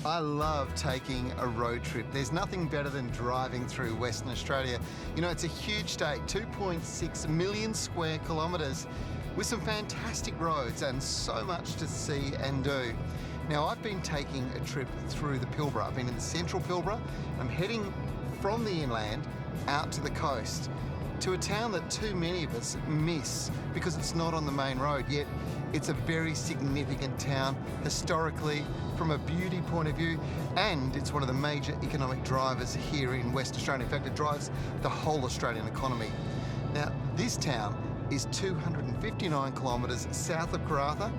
I love taking a road trip. There's nothing better than driving through Western Australia. You know, it's a huge state, 2.6 million square kilometres, with some fantastic roads and so much to see and do. Now, I've been taking a trip through the Pilbara. I've been in the central Pilbara. I'm heading from the inland out to the coast, to a town that too many of us miss because it's not on the main road, yet it's a very significant town historically, from a beauty point of view, and it's one of the major economic drivers here in West Australia. In fact, it drives the whole Australian economy. Now, this town is 259 kilometres south of Karratha,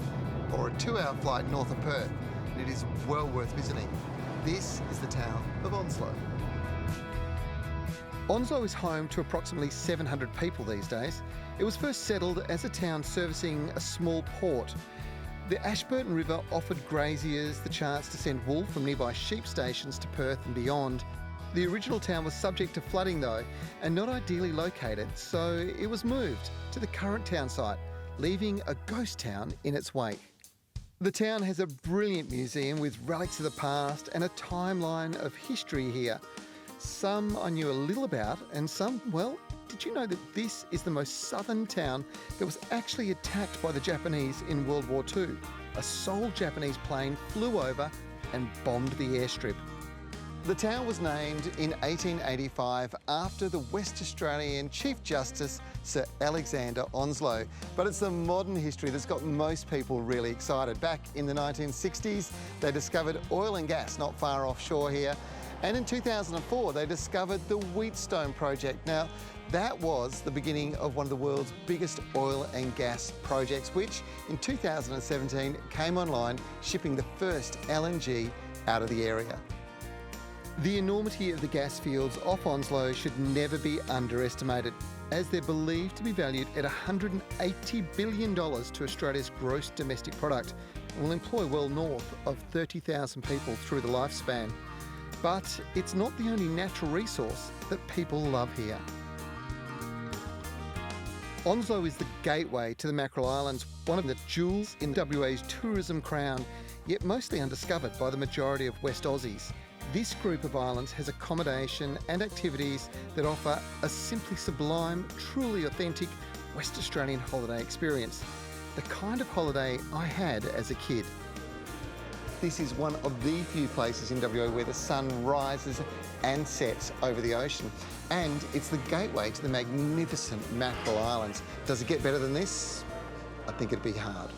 or a 2-hour flight north of Perth, and it is well worth visiting. This is the town of Onslow. Onslow is home to approximately 700 people these days. It was first settled as a town servicing a small port. The Ashburton River offered graziers the chance to send wool from nearby sheep stations to Perth and beyond. The original town was subject to flooding though, and not ideally located, so it was moved to the current town site, leaving a ghost town in its wake. The town has a brilliant museum with relics of the past and a timeline of history here. Some I knew a little about, and some, well, did you know that this is the most southern town that was actually attacked by the Japanese in World War II? A sole Japanese plane flew over and bombed the airstrip. The town was named in 1885 after the West Australian Chief Justice Sir Alexander Onslow, but it's the modern history that's got most people really excited. Back in the 1960s, they discovered oil and gas not far offshore here. And in 2004, they discovered the Wheatstone project. Now, that was the beginning of one of the world's biggest oil and gas projects, which in 2017 came online, shipping the first LNG out of the area. The enormity of the gas fields off Onslow should never be underestimated, as they're believed to be valued at $180 billion to Australia's gross domestic product, and will employ well north of 30,000 people through the lifespan. But it's not the only natural resource that people love here. Onslow is the gateway to the Mackerel Islands, one of the jewels in WA's tourism crown, yet mostly undiscovered by the majority of West Aussies. This group of islands has accommodation and activities that offer a simply sublime, truly authentic West Australian holiday experience. The kind of holiday I had as a kid. This is one of the few places in WA where the sun rises and sets over the ocean. And it's the gateway to the magnificent Mackerel Islands. Does it get better than this? I think it'd be hard.